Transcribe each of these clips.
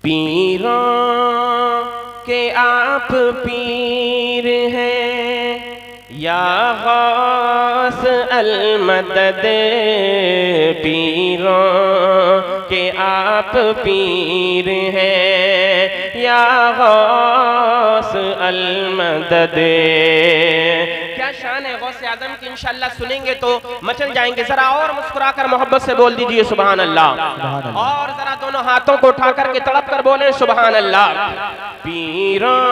पीरों के आप पीर हैं या गौस अल मदद, पीरों के आप पीर हैं या गौस अल मदद। क्या शान है गौसे आजम की, इंशाअल्लाह सुनेंगे तो मचल जाएंगे। जरा और मुस्कुराकर मोहब्बत से बोल दीजिए सुभान अल्लाह, और जरा दोनों हाथों को उठा करके तड़प कर बोले सुभान अल्लाह। पीरों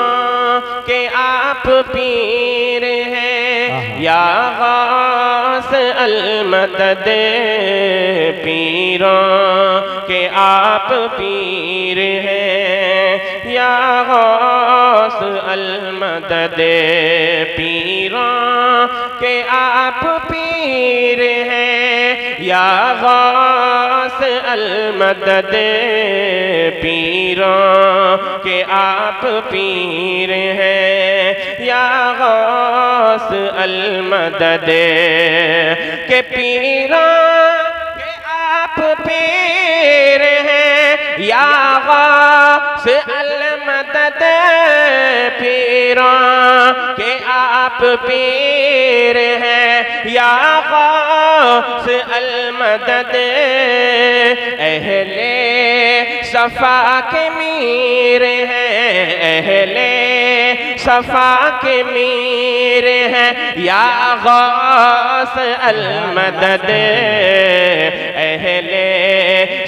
के आप पीर हैं या गौस अल मदद, पीरों के आप पीर हैं या गौस अल मदद, पीरों के आप पीर हैं या गौस अल मदद, पीरों के आप पीर हैं या गौस अल मदद, के पीरों के आप पीर हैं या गौस अल मदद, पीरों के आप पीर हैं या गौस अल मदद, अहले सफा के मीर हैं, अहले सफा के मीर हैं या गौस अल मदद, अहले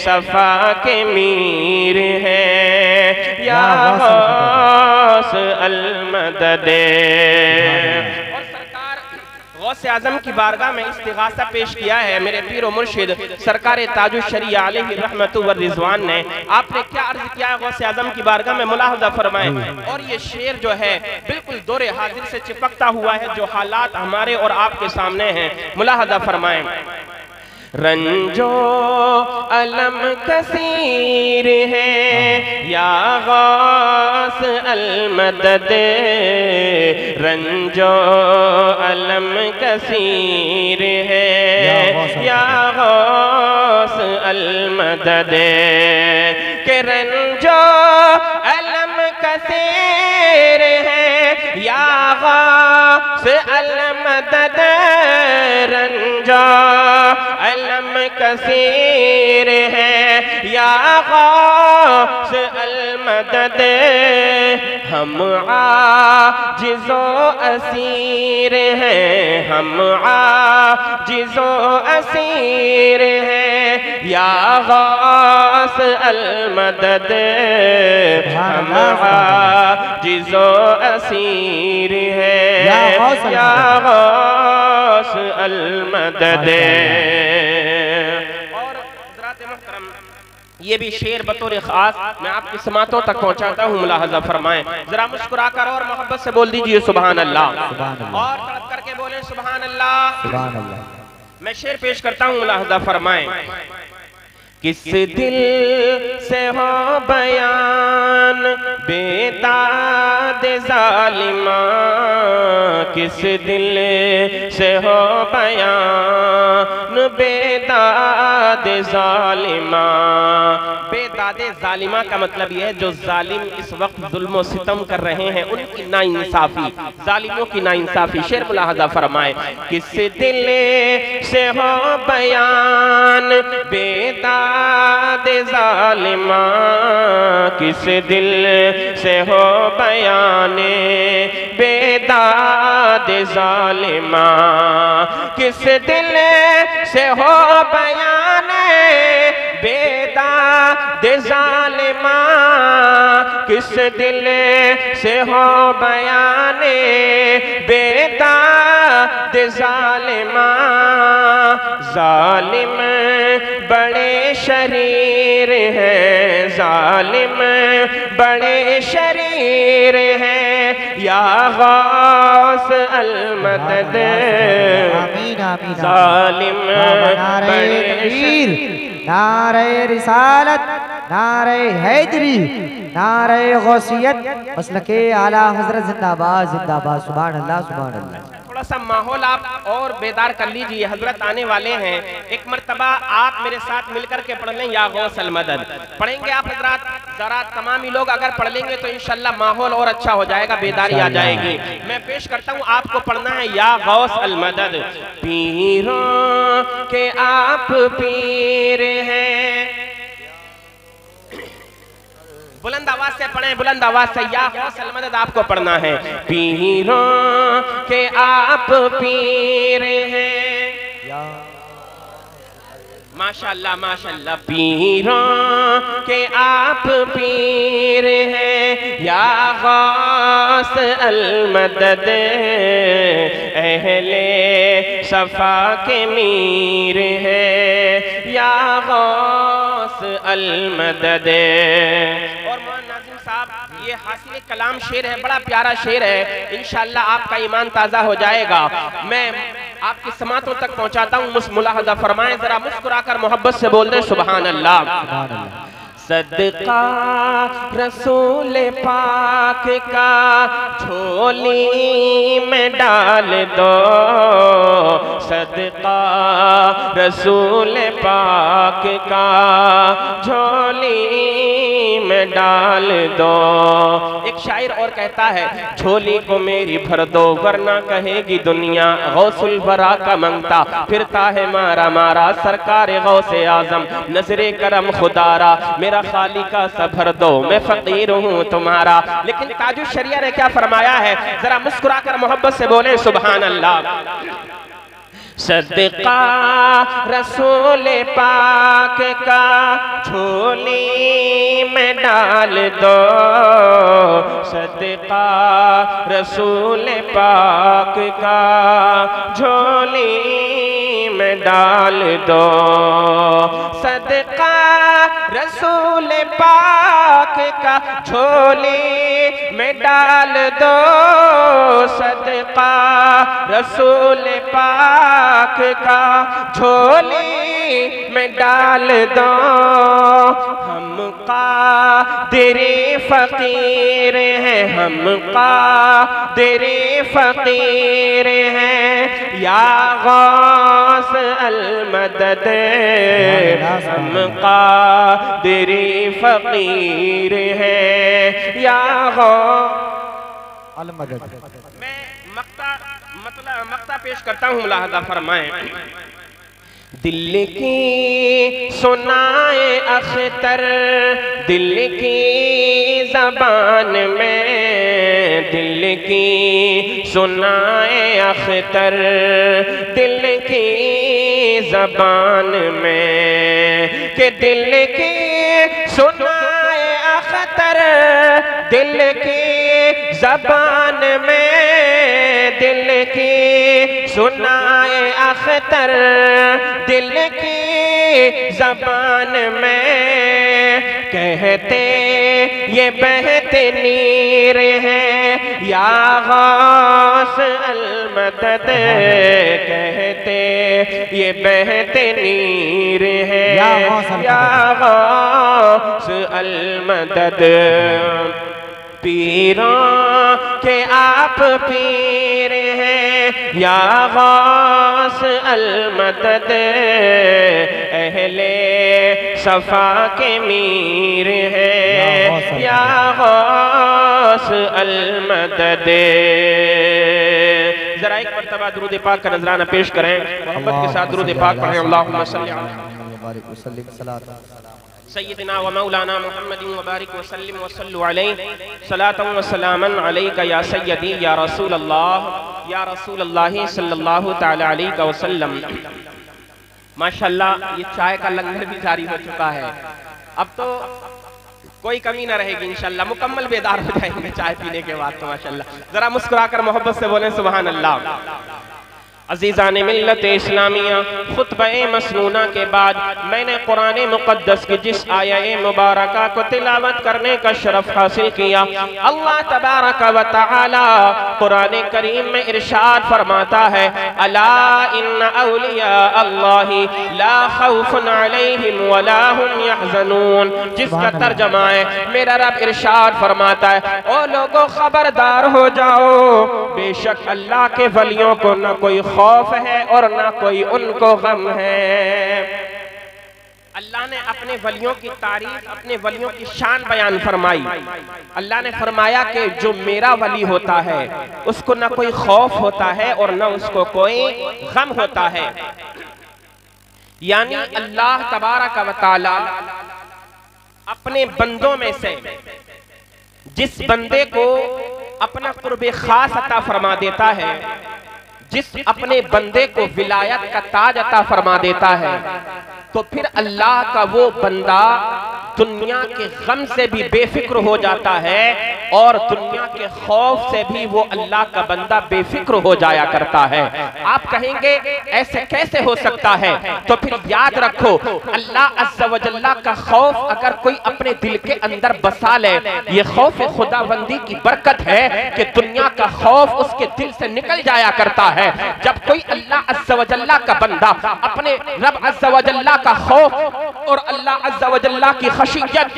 सफा के मीर हैं या गौस अल मदद। और सरकार गौसे आजम की बारगाह में इस्तिगासा पेश किया है मेरे पीर व मुर्शिद सरकार ताजुल शरीया अलैहि रहमतु व रिजवान ने। आपने क्या अर्ज किया है गौसे आजम की बारगाह में, मुलाहजा फरमाएं। और ये शेर जो है बिल्कुल दौरे हाजिर से चिपकता हुआ है, जो हालात हमारे और आपके सामने हैं, मुलाहजा फरमाएं। रंजो अलम कसीर है या गौस अल मदद, रंजो अलम कसीर है या गौस अल मदद, के रंजो अलम कसीर है या गौस अल मदद, रंजो अलम कसीर है या गौस अल मदद, हम आजिज़ो असीर हैं, हम आजिज़ो असीर हैं या गौस अल मदद, हम आजिज़ो असीर हैं या गौस अल मदद। और हज़रात मुहतरम ये भी शेर बतौर खास मैं आपकी समातों तक पहुंचाता हूँ, मुलाहजा फरमाएं। जरा मुस्कुराकर और मोहब्बत से बोल दीजिए सुभान अल्लाह, और तड़प करके बोले सुभान अल्लाह। मैं शेर पेश करता हूँ, मुलाहजा फरमाएं। किस दिल से हो बयान बेदाद जालिमा, किस दिल से हो बयान बेदाद जालिमा। बेदाद जालिमा का मतलब यह है जो जालिम इस वक्त जुल्म सितम कर रहे हैं उनकी नाइंसाफी, जालिमों की नाइंसाफी। शेर मुलाहजा फरमाए। किस दिल से हो बयान बेदाद जालिमा, किस दिल से हो बयाने बेदाद जालिमा, किस दिल से हो बयाने बेदाद जालिमा, किस दिल से हो बयाने बेदाद जालिमा। जालिम बड़े शरीर हैं, जालिम बड़े शरीर हैं या गौस अल मदद, जालिम बड़े शरीर। नारे रिसालत, नारे हैदरी, नारे गौसियत, मसलके आला हजरत जिंदाबाद जिंदाबाद। सुभान अल्लाह सुभान अल्लाह। थोड़ा सा माहौल आप और बेदार कर लीजिए, हजरत आने वाले हैं। एक मर्तबा आप मेरे साथ मिलकर के पढ़ लें या गौसल मदद, पढ़ेंगे आप हजरत, जरा तमामी लोग अगर पढ़ लेंगे तो इंशाल्लाह माहौल और अच्छा हो जाएगा, बेदारी आ जाएगी। मैं पेश करता हूँ, आपको पढ़ना है या गौस अल मदद। पीरों के आप पीर हैं, बुलंद आवाज से पढ़ें, बुलंद आवाज से, या गौस अल मदद आपको पढ़ना है। पीरों के आप पीर हैं, माशाअल्लाह माशाअल्लाह। पीरों के आप पीर हैं, या गौस अल मदद, अहले सफा के मीर है, या गौस अल मदद। और नाज़िम साहब, ये हासिल कलाम शेर है, बड़ा प्यारा शेर है, इंशाअल्लाह आपका ईमान ताज़ा हो जाएगा। मैं आपकी समातों तक पहुंचाता हूँ, मुलाहजा फरमाएं, जरा मुस्कुराकर मोहब्बत से बोल दें सुभान अल्लाह। सदका रसूल पाक का झोली में डाल दो, सदका रसूल पाक का झोली में डाल दो। एक शायर और कहता है, झोली को मेरी भर दो वरना कहेगी दुनिया गौसुल बरा का मंगता फिरता है मारा मारा, सरकार गौसे आजम नजरे करम खुदारा, मेरा खाली का सफर दो मैं फकीर हूँ तुम्हारा। लेकिन ताजुश शरिया ने क्या फरमाया है, जरा मुस्कुराकर मोहब्बत से बोले सुभान अल्लाह। सदका रसूल पाक का झोली में डाल दो, सदका रसूल पाक का झोली में डाल दो, सदका रसूल पाक का झोली में डाल दो, सदका रसूल पाक का झोली में डाल दो। हम कादिरी फकीर हैं, हम कादिरी फकीर हैं, या गौस अल मदद, हम कादिरी फकीर हैं, या गौस अल मदद। मैं मक्ता पेश करता हूँ, मुलाहजा फरमाएं। दिल की सुनाए अख्तर दिल की जबान में, दिल की सुनाए अख्तर दिल की जबान में, कि दिल की सुनाए अख्तर दिल की जबान में, दिल की सुनाए अख्तर दिल की जबान में, कहते ये बहते नीर हैं, या गौस अल मदद, कहते ये बहते नीर हैं, या गौस अल मदद। पीरों के आप पीर हैं, या गौस अल मदद, अहले सफा के मीर हैं, या गौस अल मदद। जरा एक मर्तबा दुरूद पाक का नजराना पेश करें, मोहब्बत के साथ दुरूद पाक पढ़ें। अल्लाहुम्मा सल्ली अला सय्यिदना व मौलाना मुहम्मदिन व बारिक व सल्लिम व सल्लु अलैहि सलातन व सलामन अलैका या सय्यदी या रसूल अल्लाह सल्लल्लाहु तआला अलैहि वसल्लम। माशाअल्लाह, ये चाय का लंगर भी जारी हो चुका है, अब तो कोई कमी ना रहेगी इंशाअल्लाह, मुकम्मल बेदार हो जाएंगे चाय पीने के बाद तो माशाअल्लाह। जरा मुस्कुराकर मोहब्बत से बोलें सुभान अल्लाह। अज़ीज़ान मिल्लत इस्लामिया, खुतबे मसनूना के बाद मैंने कुरान मुक़द्दस की जिस आया मुबारका को तिलावत करने का शरफ हासिल किया, अल्लाह तबारक व तआला कुरान करीम में इरशाद फरमाता है, अला इन्ना औलिया अल्लाहि ला खौफुन अलैहिम वला हुम यहज़नून, जिसका तर्जुमा है मेरा रब इरशाद फरमाता है, ओ लोगों खबरदार हो जाओ, बेशक अल्लाह के वलियों को न कोई खौफ है और ना कोई उनको गम है। अल्लाह ने अपने वलियों की तारीफ, अपने वलियों की शान बयान फरमाई। अल्लाह ने फरमाया कि जो मेरा वली होता है उसको ना कोई खौफ होता है और ना उसको कोई गम होता है। यानी अल्लाह तबारक व तआला अपने बंदों में से जिस बंदे को अपना कुर्बे खास अता फरमा देता है, जिस अपने बंदे को विलायत का ताज अता फरमा देता है, तो फिर अल्लाह का वो बंदा दुनिया के गम से भी बेफिक्र हो जाता है और दुनिया के खौफ से भी वो अल्लाह का बंदा बेफिक्र हो जाया करता है। आप कहेंगे ऐसे कैसे हो सकता है? तो फिर याद रखो, अल्लाह अज़्ज़ा व जल्ला का खौफ अगर कोई अपने दिल के अंदर बसा ले, ये खौफ खुदाबंदी की बरकत है कि दुनिया का खौफ उसके दिल से निकल जाया करता है। जब कोई अल्लाह अज़्ज़ा व जल्ला का बंदा अपने रब अज़्ज़ा व जल्ला का खौफ और अल्लाह अज़्ज़ा व जल्ला की खशियत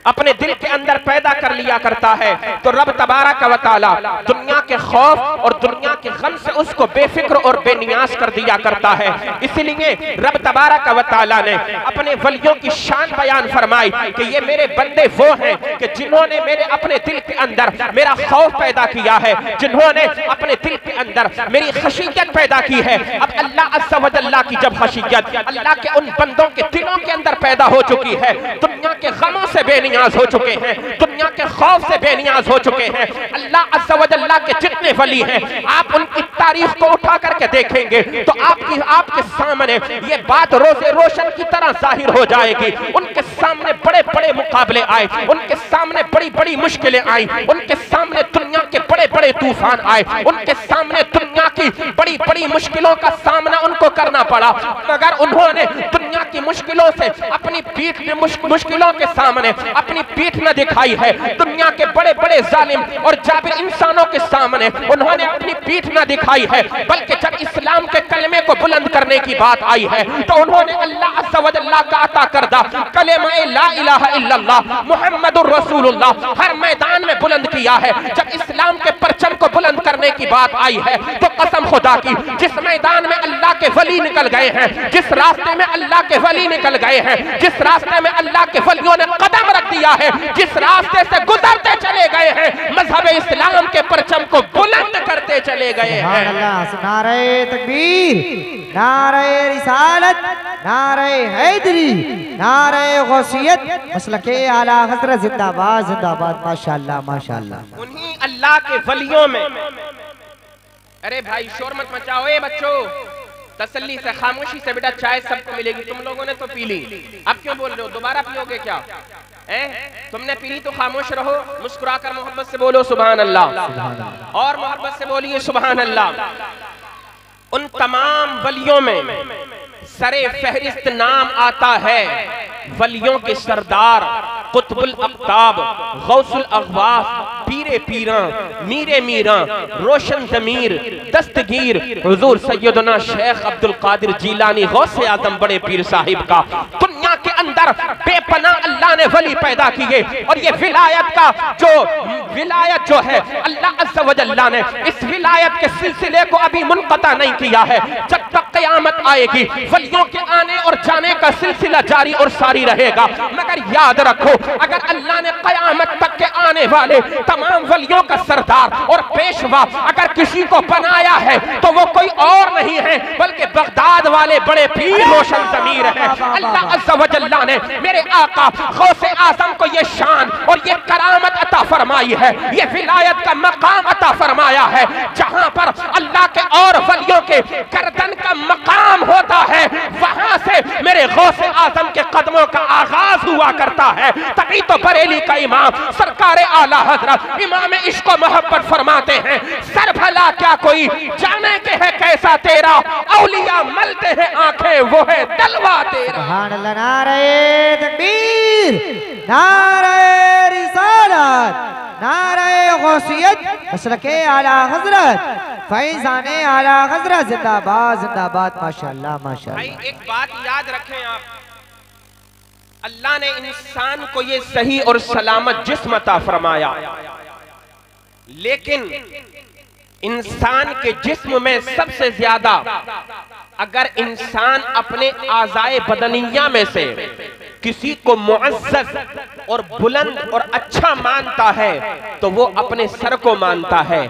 अपने दिल के अंदर पैदा कर लिया करता है, तो रब तबारक व तआला दुनिया के खौफ और दुनिया के गम से उसको बेफिक्र और बेनियाज कर दिया करता है। इसीलिए रब तबारक व तआला ने अपने वलियों की शान बयान फरमाई कि ये मेरे बंदे वो हैं कि जिन्होंने मेरे अपने दिल के अंदर मेरा खौफ पैदा किया है, जिन्होंने अपने दिल के अंदर मेरी खशियत पैदा की है। अब अल्लाह अज़्ज़ा व जल्ला की जब खशियत अल्लाह के उन बंदों के दिलों के अंदर पैदा हो चुकी है, दुनिया के गमों से बेनियाज हो चुके हैं, दुनिया के खौफ से बेनियाज हो चुके हैं, अल्लाह अज़्ज़ा व जल्ला के जितने वली हैं आप उनकी तारीख को उठा करके देखेंगे तो आपके सामने ये बात रोज़े रोशन की तरह जाहिर हो जाएगी। उनके सामने बड़े बड़े मुकाबले आए, उनके सामने बड़ी बड़ी मुश्किलें आई, उनके सामने दुनिया के बड़े बड़े तूफान आए, उनके सामने दुनिया की बड़ी बड़ी मुश्किलों का सामना उनको करना पड़ा, मगर उन्होंने दुनिया की मुश्किलों से अपनी पीठ में मुश्किलों के सामने अपनी पीठ न दिखाई है। दुनिया के बड़े बड़े जालिम और जाबिर इंसानों के सामने उन्होंने अपनी पीठ न दिखाई है, बल्कि जब इस्लाम के कलमे को बुलंद करने की बात आई है तो उन्होंने अल्लाह अज़्ज़ा व जल्ला का अता करदा कलेमा ला इलाहा इल्लल्लाह मुहम्मदुर रसूलुल्लाह हर मैदान में बुलंद किया है। जब इस्लाम के परचम को बुलंद करने की बात आई है तो कसम खुदा की, जिस मैदान में अल्लाह के वली निकल गए हैं, जिस रास्ते में अल्लाह के वली निकल गए हैं, जिस रास्ते में अल्लाह के वलियों ने कदम रख दिया है, जिस रास्ते से गुजरते चले गए हैं, मजहब इस्लाम के परचम को बुलंद करते चले गए हैं। नारे तकबीर, नारे रिसालत, नारे हैदरी, नारे गौसियत, मसलके आला हज़रत जिंदाबाद जिंदाबाद। माशाअल्लाह माशाअल्लाह। उन्हीं अल्लाह के वलियों में, अरे भाई शोर मत मचाओ, ए बच्चों तसल्ली से खामोशी से, बेटा चाय सबको मिलेगी, तुम लोगों ने तो पी ली, अब क्यों बोल रहे हो? दोबारा पियोगे क्या? तुमने पी ली तो खामोश रहो, मुस्कुराकर मोहब्बत से बोलो सुभान अल्लाह, और मोहब्बत से बोलिए सुभान अल्लाह। उन तमाम वलियों में सरे फहरिस्त नाम आता है वलियों के सरदार कुतुबुल अक़ताब, गौसुल अग़वास, पीरे पीरा, मीरे मीरा, रोशन ज़मीर, दस्तगीर हुज़ूर सैयदना शेख अब्दुल कादिर जीलानी गौसे आज़म बड़े पीर साहिब का। दुनिया के अंदर बेपनाह अल्लाह ने वली पैदा किए और ये विलायत जो है अल्लाह अज़्ज़ा व जल्ला ने इस विलायत के सिलसिले को अभी मुनक़ता नहीं किया है। जब तक क़यामत आएगी वलियों के आने और जाने का सिलसिला जारी और सारी रहेगा। मगर याद रखो, अगर अल्लाह ने क़यामत तक के आने वाले तमाम वलियों का सरदार और पेशवा अगर किसी को बनाया है तो वो कोई और नहीं है बल्कि बगदाद वाले बड़े पीर रोशन ज़मीर है। अल्लाह अज़्ज़ा व जल्ला ने मेरे आका गौसे आज़म को ये शान और ये करामत अता फरमाई है, ये विलायत का मकाम अता फरमाया है, जहां पर अल्लाह के और वलियों के गर्दन का मकाम होता है, वहां से मेरे गौसे आज़म के कदमों का आगाज हुआ करता है। तभी तो बरेली का इमाम सरकार सरकार आला हजरत इमाम इश्क व मोहब्बत फरमाते हैं, सर भला क्या कोई जाने के है कैसा तेरा, औलिया मलते हैं आंखें वो है तलवा तेरा। सुभान अल्लाह। नारे तकबीर, नारे रिसालत, नारे गौसियत, मसलके आला हजरत, फैजाने आला हजरत जिंदाबाद जिंदाबाद। माशाअल्लाह माशाअल्लाह। भाई एक बात याद रखें आप, अल्लाह ने इंसान को ये सही और सलामत जिस्म अता फरमाया, लेकिन इंसान के जिस्म में सबसे ज्यादा अगर इंसान अपने आज़ाए बदनिया में से किसी को मुअज़्ज़ज़ और बुलंद और अच्छा मानता है तो वो अपने सर को मानता है।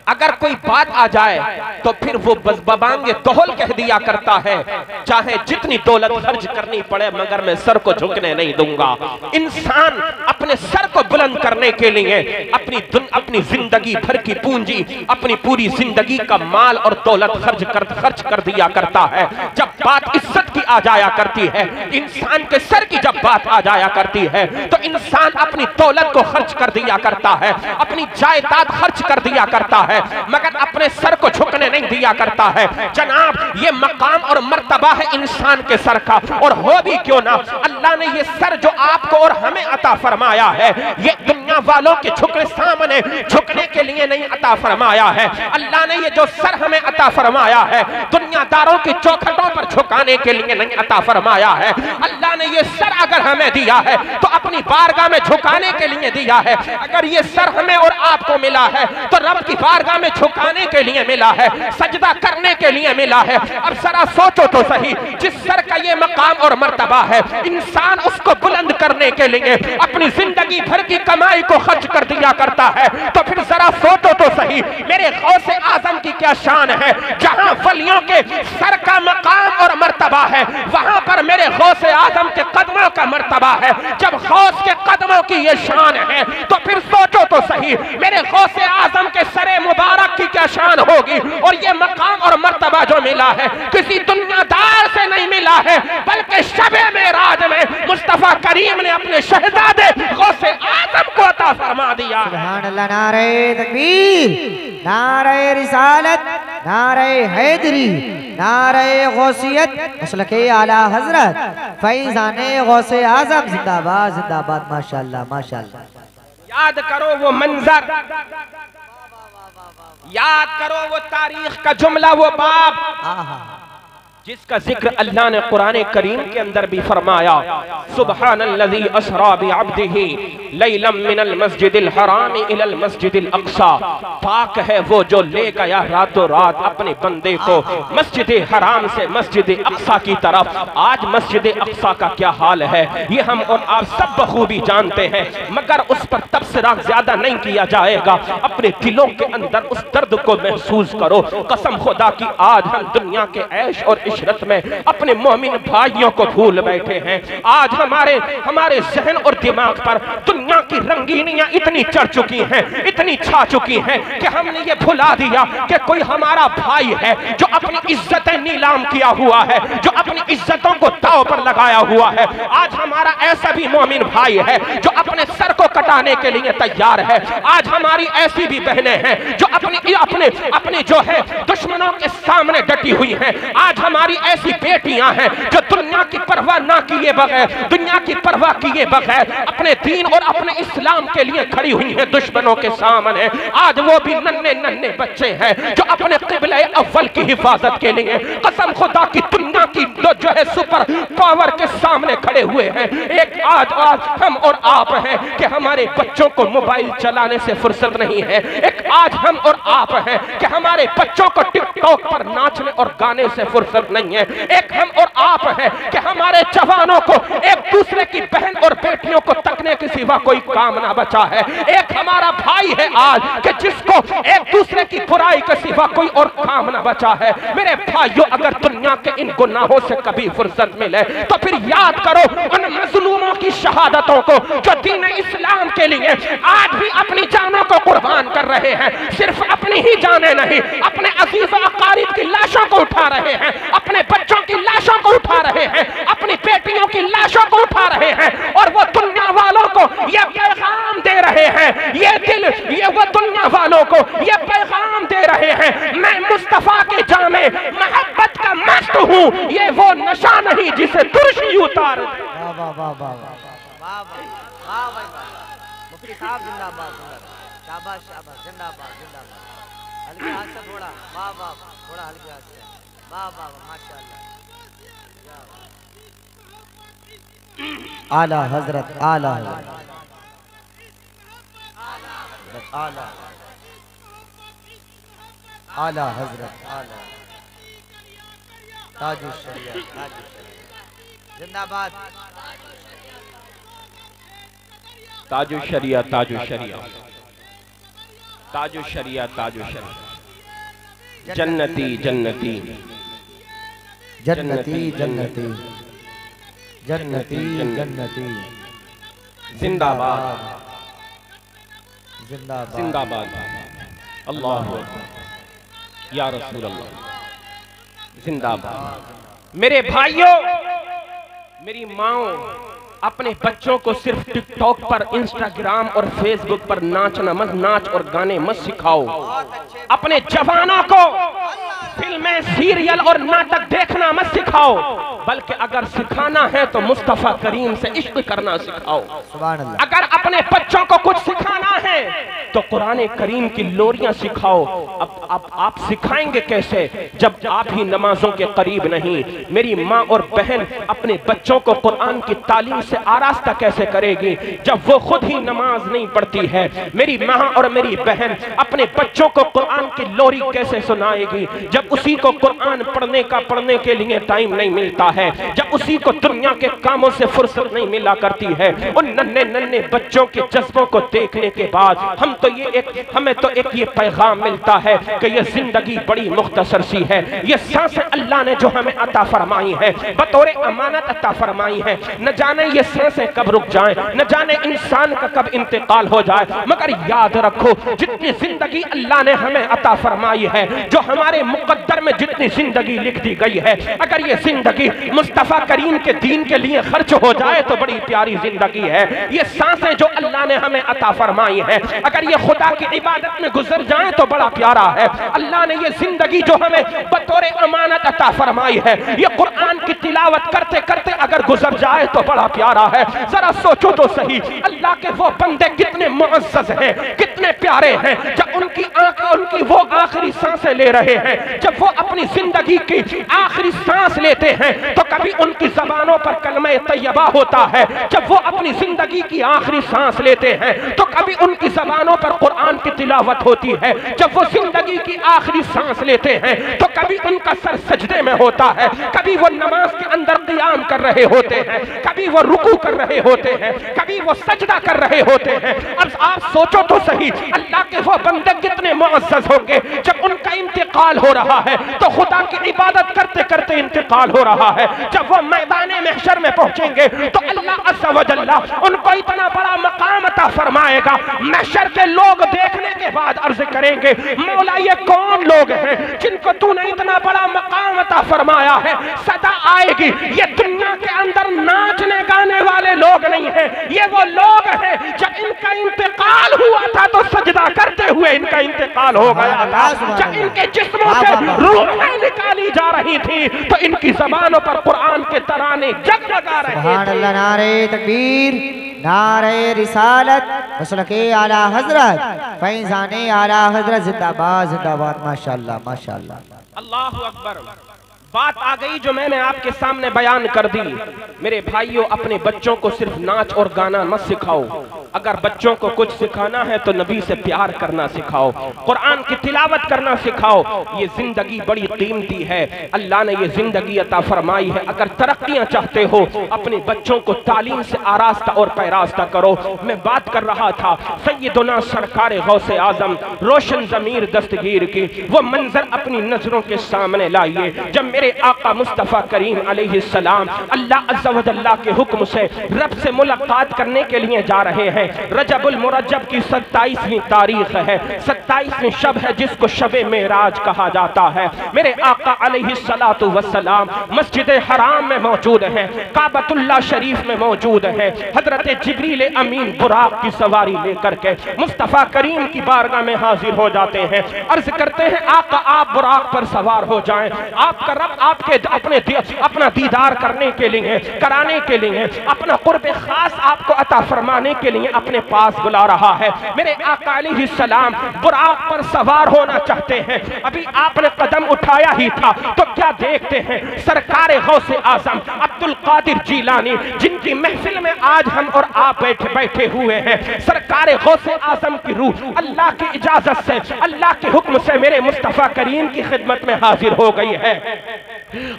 अगर कोई बात आ जाए तो फिर वो बज़बांगे तोहल कह दिया करता है, चाहे जितनी दौलत खर्च करनी पड़े मगर मैं सर को झुकने नहीं दूंगा। इंसान अपने सर को बुलंद करने के लिए अपनी जिंदगी भर की पूंजी, अपनी पूरी जिंदगी का माल और दौलत खर्च कर दिया करता है। जब बात इज्जत की आ जाया करती है, इंसान के सर की जब बात आ जाया करती है तो इंसान अपनी दौलत को खर्च कर दिया करता है, अपनी जायदाद खर्च कर दिया करता है, मगर अपने सर को झुकने नहीं दिया करता है। जनाब ये मकाम और मर्तबा है इंसान के सर का, और हो भी क्यों ना, अल्लाह ने ये सर जो आपको और हमें अता फरमाया है ये दुनिया वालों के सामने झुकने के लिए नहीं अता फरमाया है। अल्लाह ने ये जो सर हमें अता फरमाया है दुनियादारों की चौखटों पर झुकाने के लिए नहीं अता फरमाया है। अल्लाह ने ये सर अगर हमें दिया है तो अपनी बारगाह में झुकाने के लिए दिया है। अगर ये सर हमें और आपको मिला है तो रब की बारगाह में झुकाने के लिए मिला है, सजदा करने के लिए मिला है। अब जरा सोचो तो सही, जिस सर का ये मकाम और मर्तबा है इंसान उसको बुलंद करने के लिए अपनी जिंदगी भर की कमाई को खर्च कर दिया करता है, तो फिर जरा सोचो तो सही मेरे गौसे आजम की क्या शान है। जहां वलियों के सर का मकाम और मर्तबा है वहां पर मेरे गौसे आजम के कदमों का मर्तबा है। जब गौस के कदमों की ये शान है तो फिर सोचो तो सही मेरे गौसे आजम के सरे मुबारक की क्या शान होगी। और ये मकाम और मर्तबा जो मिला है किसी दुनियादार से नहीं मिला है, बल्कि शबे मेराज में मुस्तफा करीम ने अपने शहजादे गौसे आजम को अता फरमा दिया। सुभान अल्लाह। नारे तकबीर, नारे रिसालत, नारे हैदरी, नारे गौसियत, मसलके आला हजरत, फैजाने गौसे आजम जिंदाबाद जिंदाबाद। माशाअल्लाह माशाअल्लाह। याद करो वो मंजर, याद करो वो तारीख का जुमला, वो बाब जिसका जिक्र अल्लाह ने कुरान करीम के अंदर भी फरमाया, सुब्हानल्लज़ी अस्रा बिअब्दिही लैलम मिनल मस्जिदिल हराम इलल मस्जिदिल अक़सा। पाक है वो जो ले गया रातों रात अपने बंदे को मस्जिद हराम से मस्जिद अक़सा की तरफ। आज मस्जिद अक़सा का क्या हाल है ये हम और आप सब बखूबी जानते हैं, मगर उस पर तबसरा ज्यादा नहीं किया जाएगा। अपने दिलों के अंदर उस दर्द को महसूस करो। कसम खुदा की आज हम दुनिया के ऐश और इशरत में अपने मोमिन भाइयों को भूल बैठे हैं। आज हमारे जहन और दिमाग पर दुनिया की रंगीनियां इतनी चढ़ चुकी हैं, इतनी छा चुकी हैं कि हमने ये भुला दिया कि कोई हमारा भाई है जो अपनी इज्जतें नीलाम किया हुआ है, जो अपनी इज्जतों को दांव पर लगाया हुआ है। आज हमारा ऐसा भी मोमिन भाई है जो अपने सर को कटाने के लिए तैयार है। आज हमारी ऐसी भी बहनें हैं जो अपने जो है दुश्मनों के सामने डटी हुई हैं। आज हमारी ऐसी बेटियां हैं जो दुनिया की परवाह ना किए बगैर, दुनिया की परवाह किए बगैर अपने दीन और अपने इस्लाम के लिए खड़ी हुई हैं दुश्मनों के सामने। आज वो भी नन्हे नन्हे बच्चे हैं जो अपने क़िबला अव्वल की हिफाजत के लिए कसम खुदा की दुनिया की जो है सुपर पावर के सामने खड़े हुए हैं। एक आज हम और आप हैं कि हमारे बच्चों को मोबाइल चलाने से फुर्सत नहीं है। एक आज हम और आप हैं कि हमारे बच्चों को टिकटॉक पर नाचने और गाने से फुर्सत नहीं है। एक हम और आप हैं कि हमारे जवानों को एक दूसरे की बहन और बेटियों को तकने के सिवा कोई काम ना बचा है। एक हमारा भाई है आज कि जिसको एक दूसरे की बुराई के सिवा कोई और काम ना बचा है। मेरे भाइयों अगर दुनिया के इन गुनाहों से कभी फुर्सत मिले तो फिर याद करो उन मजलूमों की शहादतों को जो दीन इस्लाम के लिए आज भी अपनी जानों को कुर्बान कर रहे हैं। सिर्फ अपनी ही जाने नहीं, अपने अजीज व अकारीब की लाशों को उठा रहे हैं, अपने बच्चों की लाशों को उठा रहे हैं, अपनी बेटियों की लाशों को उठा रहे हैं और वो दुनिया वालों को यह पैगाम दे रहे हैं वालों को ये पैगाम दे रहे हैं, मैं मुस्तफा के जामे मोहब्बत का मस्त हूँ, ये वो नशा नहीं जिसे तुर्शी उतार। वाह वाह वाह वाह वाह वाह भाई, मुफ्ती साहब जिंदाबाद, शाबाश शाबाश, जिंदाबाद जिंदाबाद। हल्के हाथ से थोड़ा, वाह वाह, थोड़ा हल्के हाथ से, वाह वाह माशाअल्लाह। आला हजरत, आला हजरत, आला आला हजरत, आला ताजुश शरिया, ताजुश शरिया जिंदाबाद, ताजुश शरिया, ताजुश शरिया, ताजुश शरिया, ताजुश शरिया, जन्नती जन्नती जन्नती जन्नती जन्नती जन्नती, जिंदाबाद जिंदाबाद जिंदाबाद, अल्लाह अकबर या रसूल अल्लाह, जिंदाबाद। मेरे भाइयों, मेरी माओ, अपने बच्चों को सिर्फ टिकटॉक पर, इंस्टाग्राम और फेसबुक पर नाच और गाने मत सिखाओ। अपने जवानों को फिल्में, सीरियल और नाटक देखना मत सिखाओ, बल्कि अगर सिखाना है तो मुस्तफा करीम से इश्क करना सिखाओ। सुभान अल्लाह। अगर अपने बच्चों को कुछ सिखाना है तो कुरान करीम की लोरियां सिखाओ। अब आप सिखाएंगे कैसे जब आप ही नमाजों के करीब नहीं? मेरी माँ और बहन अपने बच्चों को कुरान की तालीम से आरास्ता कैसे करेगी जब वो खुद ही नमाज नहीं पढ़ती है? मेरी माँ और मेरी बहन अपने बच्चों को कुरान की लोरी कैसे सुनाएगी जब उसी को कुरान पढ़ने के लिए टाइम नहीं मिलता है, जब उसी को दुनिया के कामों से फुर्सत नहीं मिला करती है? उन नन्हे नन्हे बच्चों के जज्बों को देखने के बाद हमें तो एक ये पैगाम मिलता है कि ये जिंदगी बड़ी मुख्तसर सी है। ये सांसें अल्लाह ने जो हमें अता फरमाई है, बतौर अमानत अता फरमाई है, न जाने ये सांसें कब रुक जाएं, न जाने इंसान का कब इंतकाल हो जाए। मगर याद रखो, जितनी जिंदगी अल्लाह ने हमें अता फरमाई है, जो हमारे मुकद्दर में जितनी जिंदगी लिख दी गई है, अगर ये जिंदगी मुस्तफा करीम के दीन के लिए खर्च हो जाए तो बड़ी प्यारी जिंदगी है। ये सांसें जो अल्लाह ने हमें अता फरमाई है, अगर ये खुदा की इबादत में गुजर जाए तो बड़ा प्यारा है। अल्लाह ने ये जिंदगी जो हमें बतौर अमानत अता फरमाई है, ये कुरान की तिलावत करते करते अगर गुजर जाए तो बड़ा प्यारा है। जरा सोचो तो सही, अल्लाह के वो बंदे कितने मुअज़्ज़ज़ हैं, कितने प्यारे हैं, जब उनकी वो आखिरी सांसें ले रहे हैं, जब वो अपनी जिंदगी की आखिरी सांस लेते हैं तो कभी उनकी जबानों पर कलमे तैयबा होता है, जब वो अपनी जिंदगी की आखिरी सांस लेते हैं तो कभी उनकी जबानों पर कुरान की तिलावत होती है, जब वो जिंदगी की आखिरी सांस लेते हैं तो कभी उनका सर सजदे में होता है, कभी वो नमाज के अंदर क़ियाम कर रहे होते हैं, कभी वो रुकू कर रहे होते हैं, कभी वो सजदा कर रहे होते हैं। अब आप सोचो तो सही, अल्लाह के वो बंदे कितने मुअज़्ज़ज़ होंगे जब उनका इंतकाल हो रहा है तो खुदा की इबादत करते करते इंतकाल हो रहा है। जब वो मैदाने महशर में पहुंचेंगे तो अल्लाह अज़्ज़ा व जल्ला उनको इतना बड़ा मकाम अता फरमाएगा, महशर के लोग देखने के बाद अर्ज करेंगे, मौला ये कौन लोग हैं जिनको तूने इतना बड़ा मकाम अता फरमाया है? सदा आएगी, ये दुनिया के अंदर नाचने गाने वाले लोग नहीं हैं, ये वो लोग हैं जब इनका इंतकाल हुआ था तो सजदा करते हुए इनका इंतकाल हो गया था। जब इनके जिस्मों से रूहें निकाली जा रही थी तो इनकी ज़बानों पर कुरान के तराने जगमगा रहे थे। सुभान अल्लाह, नारे तकबीर, नारे रिसालत, मसलके आला हजरत, फैज़ाने आला हजरत, जिंदाबाद जिंदाबाद, माशाअल्लाह माशाअल्लाह, अल्लाहु अकबर। बात आ गई जो मैंने आपके सामने बयान कर दी। मेरे भाइयों, अपने बच्चों को सिर्फ नाच और गाना मत सिखाओ। अगर बच्चों को कुछ सिखाना है तो नबी से प्यार करना सिखाओ, कुरान की तिलावत करना सिखाओ। ये जिंदगी बड़ी कीमती है, अल्लाह ने ये जिंदगी अता फरमाई है। अगर तरक्कियां चाहते हो अपने बच्चों को तालीम से आरास्ता और पैरास्ता करो। मैं बात कर रहा था सैयदना सरकार गौसे आजम रोशन ज़मीर दस्तगीर की, वो मंजर अपनी नजरों के सामने लाइए जब मेरे आका मुस्तफ़ा करीम अलैहिस्सलाम अल्लाह अज़्ज़ा व जल्ला के हुक्म से रब से मुलाकात करने के लिए जा रहे हैं। रजबुल मुरज्जब की 27वीं तारीख है, 27वीं शब है जिसको शबे मेराज कहा जाता है। मेरे आका अलैहिस्सलातु वस्सलाम मस्जिद हराम में मौजूद हैं, काबतुल्लाह शरीफ में मौजूद है। हजरत जिब्रील अमीन बुराक की सवारी लेकर के मुस्तफ़ा करीम की बारगाह में हाजिर हो जाते हैं। अर्ज करते हैं आका आप बुराक पर सवार हो जाएं, आपका रब आपके अपना दीदार करने के लिए, कराने के लिए, अपना कुर्ब खास आपको अता फरमाने के लिए अपने पास बुला रहा है। मेरे आका अलैहिस्सलाम बुराक पर सवार होना चाहते हैं। अभी आपने कदम उठाया ही था तो क्या देखते हैं, सरकार गौसे आजम अब्दुल कादिर जीलानी जिनकी महफिल में आज हम और आप बैठे हुए हैं, सरकार गौसे आजम की रूह अल्लाह की इजाजत से, अल्लाह के हुक्म से मेरे मुस्तफ़ा करीम की खिदमत में हाजिर हो गई है।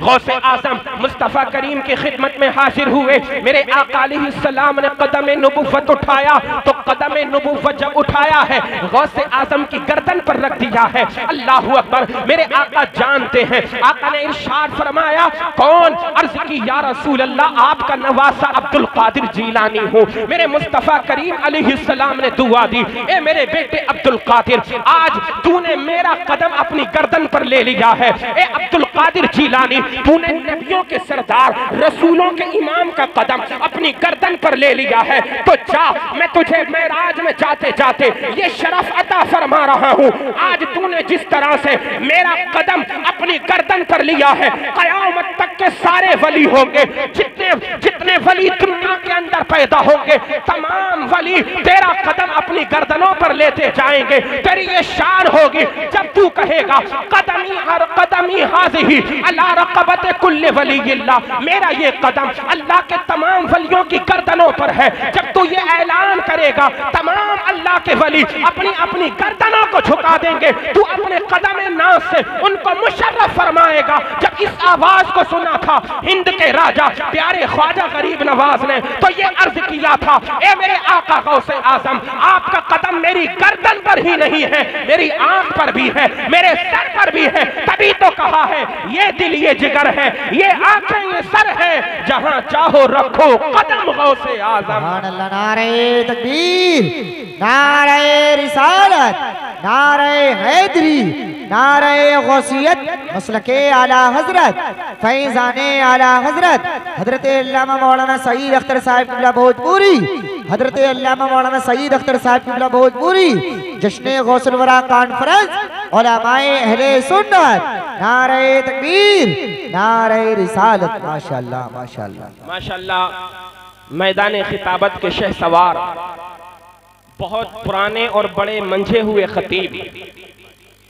गौसे आजम मुस्तफ़ा करीम की खिदमत में हाजिर हुए। मेरे आका अलैहिस्सलाम ने कदम नबुव्वत उठाया तो कदम नबुव्वत जब उठाया है गौसे आजम की गर्दन पर रख दिया है। अल्लाहु अकबर। मेरे आका जानते हैं, आका ने इरशाद फरमाया कौन? अर्ज की या रसूल अल्लाह आपका नवासा अब्दुल कादिर जीलानी हूँ। मेरे मुस्तफ़ा करीम अलैहिस्सलाम ने दुआ दी, ए मेरे बेटे अब्दुल कादिर आज तूने मेरा कदम अपनी गर्दन पर ले लिया है। ए अब्दुल कादिर जीलानी तूने नबियों के सरदार रसूलों के इमाम का कदम अपनी गर्दन पर ले लिया है, तो जा मैं तुझे मेराज में जाते जाते ये शरफ अता फरमा रहा हूँ। आज तूने जिस तरह से मेरा कदम अपनी गर्दन पर लिया है, कयामत तक के सारे वली होंगे, जितने वली दुनिया के अंदर पैदा होंगे, तमाम वली तेरा कदम अपनी गर्दनों पर लेते जाएंगे। तेरी ये शान होगी जब तू कहेगा कदमी हर कदमी हाज़िही अला रक़बत कुल्ले वलीयिल्लाह, मेरा ये कदम अल्लाह के तमाम वलियों की गर्दनों पर है। जब तू ये ऐलान करेगा तमाम अल्लाह के वली अपनी अपनी गर्दनों को झुका देंगे, तू अपने कदम नाज से उनको मुशर्रफ फरमाएगा। जब इस आवाज को सुना था हिंद के राजा प्यारे ख्वाजा गरीब नवाज ने तो ये अर्ज किया था, ए मेरे आका गौसे आजम आपका कदम मेरी गर्दन पर ही नहीं है, मेरी आंख पर भी है, मेरे सर पर भी है। तभी तो कहा है ये दिल ये जिगर है, ये आंखें ये सर है, जहां चाहो रखो कदम गौसे आजम। नारे तकबीर, नारे रिसालत, नारे हैदरी, नारे गौसियत, मसलके आला हजरत, फैजाने आला हजरत हजरत अल्लामा मौलाना सईद अख्तर साहब किबला भोजपुरी, हजरत अल्लामा मौलाना सईद अख्तर साहब किबला भोजपुरी, जश्न गौसुल वरा कॉन्फ्रेंस उलमाए अहले सुन्नत, नारे तकबीर, नारे रिसालत। माशाअल्लाह माशाअल्लाह माशाअल्लाह। मैदान खिताबत के शहसवार, बहुत पुराने और बड़े मंझे हुए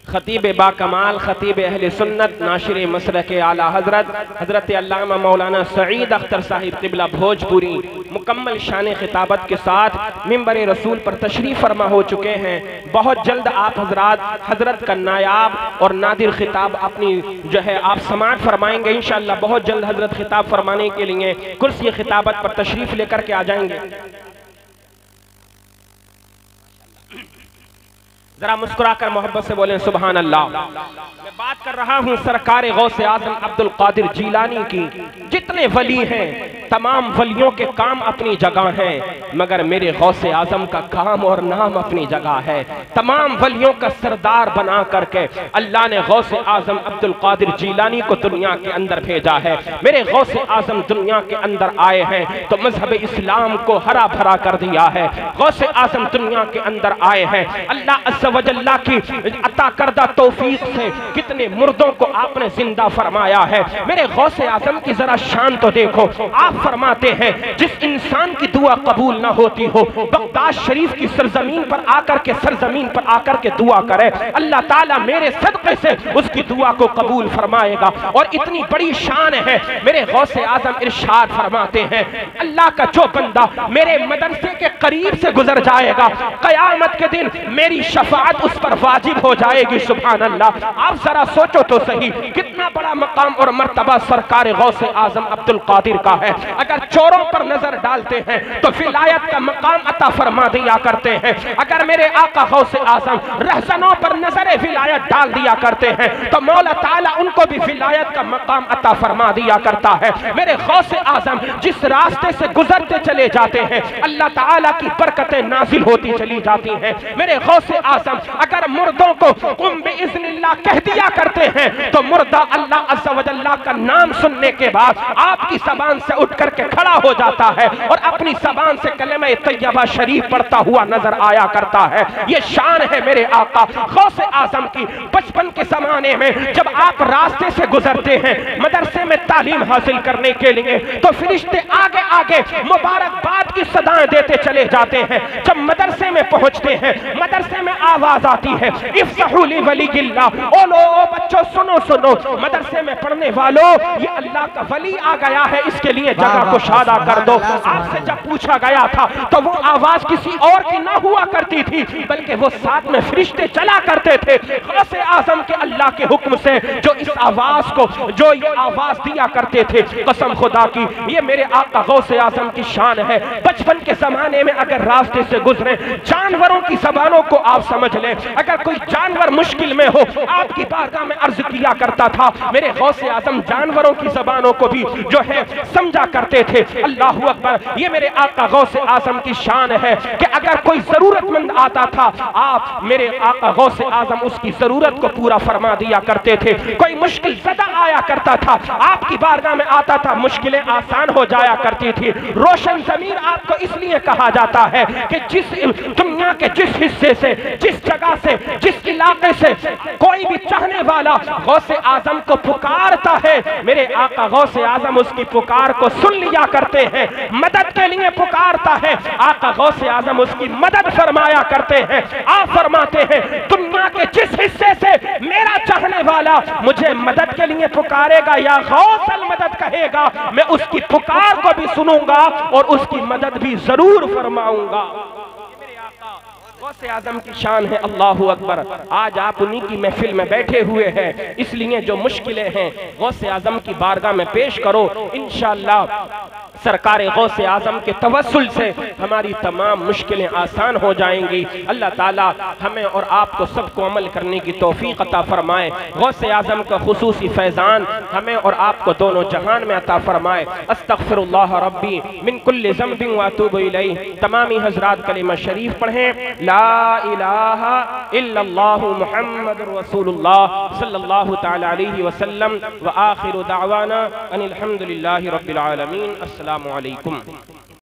खतीब बाकमाल, खतीब अहले सुन्नत, नाशिर मसलक आला हजरत हजरत अल्लामा मौलाना सईद अख्तर साहिब किबला भोजपुरी मुकम्मल शान खिताबत के साथ मिंबर रसूल पर तशरीफ़ फरमा हो चुके हैं। बहुत जल्द आप हजरत का नायाब और नादिर खिताब अपनी जो है आप समाअत फरमाएंगे इंशाअल्लाह। बहुत जल्द हजरत खिताब फरमाने के लिए कुर्सी खिताबत पर तशरीफ़ लेकर के आ जाएंगे। जरा मुस्कुराकर मोहब्बत से बोलें सुभान अल्लाह। मैं बात कर रहा हूँ सरकार गौसे आजम अब्दुल कादिर जीलानी की। जितने वली हैं तमाम वलियों के काम अपनी जगह हैं, मगर मेरे गौसे आजम का काम और नाम अपनी जगह है। तमाम वलियों का सरदार बना करके अल्लाह ने गौसे आजम अब्दुल कादिर जीलानी को दुनिया के अंदर भेजा है। मेरे गौसे आजम दुनिया के अंदर आए हैं तो मजहब इस्लाम को हरा भरा कर दिया है। गौसे आजम दुनिया के अंदर आए हैं अल्लाह वजल्ला की अता करदा तौफीक से कितने मुर्दों को आपने जिंदा फरमाया है। मेरे गौसे आजम की जरा शान तो देखो। आप फरमाते हैं जिस इंसान की दुआ कबूल ना होती हो बगदाद शरीफ की सरजमीन पर आकर के दुआ करे, अल्लाह ताला मेरे सदक़े से उसकी दुआ को कबूल फरमाएगा। और इतनी बड़ी शान है मेरे गौसे आजम इरशाद फरमाते हैं अल्लाह का जो बंदा मेरे मदरसे के करीब से गुजर जाएगा कयामत के दिन मेरी शफा शफाअत उस पर वाजिब हो जाएगी। सुभान अल्लाह। आप जरा सोचो तो सही, कितना बड़ा मकाम और मर्तबा सरकार गौसे आजम अब्दुल कादिर का है। अगर चोरों पर नजर डालते हैं तो विलायत का मकाम अता फरमा दिया करते हैं। अगर मेरे आका गौसे आजम रहजनों पर नजर विलायत डाल दिया करते हैं तो मौला ताला उनको भी विलायत का मकाम अता फरमा दिया करता है। मेरे गौसे आजम जिस रास्ते से गुजरते चले जाते हैं अल्लाह ताला की बरकतें नाजिल होती चली जाती हैं। मेरे गौसे आजम अगर मुर्दों को कुम बिइज़्निल्लाह कह दिया करते हैं तो मुर्दा अल्लाह अज़्ज़ा व जल्ला का नाम सुनने के बाद आपकी ज़बान से उठ करके खड़ा हो जाता है और अपनी ज़बान से कलमा तैयबा शरीफ पढ़ता हुआ नजर आया करता है। ये शान है मेरे आका गौसे आजम की। बचपन के ज़माने में जब आप रास्ते से गुजरते हैं मदरसे में तालीम हासिल करने के लिए तो फरिश्ते आगे आगे मुबारकबाद की सदाएं देते चले जाते हैं। जब मदरसे में पहुंचते हैं मदरसे में आवाज आती है इफ्तहू ली वलीयिल्लाह, ओ लो ओ बच्चों सुनो सुनो, मदरसे में पढ़ने वालों ये अल्लाह का वली आ गया है, इसके लिए जगह को शादा कर दो। आपसे जब पूछा गया था तो वो आवाज किसी और की ना हुआ करती थी बल्कि वो साथ में फरिश्ते चला करते थे। गौसे आजम के अल्लाह के हुक्म से जो इस आवाज को जो ये आवाज दिया करते थे, कसम खुदा की ये मेरे आका गौसे आजम की शान है। बचपन के जमाने में अगर रास्ते से गुजरे जानवरों की जबानों को आप समझ लें, अगर कोई जानवर मुश्किल में हो आपकी बारगाह में अर्ज किया करता था, मेरे गौसे आजम जानवरों की जबानों को भी जो है समझा करते थे। अल्लाहू अकबर। ये मेरे आका गौसे आजम की शान है कि अगर कोई जरूरतमंद आता था आप मेरे आका गौसे आजम उसकी जरूरत को पूरा फरमा दिया करते थे। कोई मुश्किल ज़दा आया करता था आपकी बारगाह में आता था, मुश्किलें आसान हो जाया करती थी। रोशन ज़मीर आपको इसलिए कहा जाता है कि जिस दुनिया के जिस हिस्से से, जिस जगह से, जिस इलाके से कोई भी चाहने वाला गौसे आजम को पुकारता है मेरे आका गौसे आजम उसकी पुकार को सुन लिया करते हैं, मदद के लिए पुकारता है आका गौसे आजम उसकी मदद फरमाया करते हैं। आप फरमाते हैं दुनिया के जिस हिस्से से मेरा चाहने वाला मुझे मदद के लिए पुकारेगा या गौसल मदद कहेगा मैं उसकी पुकार को भी सुनूंगा और उसकी मदद भी जरूर फरमाऊंगा। गौसे आजम की शान है। अल्लाहू अकबर। आज आप उन्हीं की महफिल में बैठे हुए हैं, इसलिए जो मुश्किलें हैं गौसे आजम की बारगाह में पेश करो। इंशाअल्लाह सरकार गौसे आजम के तवस्सुल से हमारी तमाम मुश्किलें आसान हो जाएंगी। अल्लाह ताला हमें और आपको सबको अमल करने की तौफीक अता फरमाए। गौसे आजम का खुसूसी फैज़ान हमें और आपको दोनों जहान में अता फरमाए। अस्तग़फिरुल्लाह रब्बी मिन कुल्लि ज़ंबिन व अतूबु इलैहि। तमामी हज़रात कलिमा शरीफ पढ़ें, ला इलाहा इल्लल्लाहु मुहम्मदुर रसूलुल्लाह सल्लल्लाहु तआला अलैहि वसल्लम व आखिरु दावाना अनिल हम्दुलिल्लाहि रब्बिल आलमीन। अस्सलामु अलैकुम।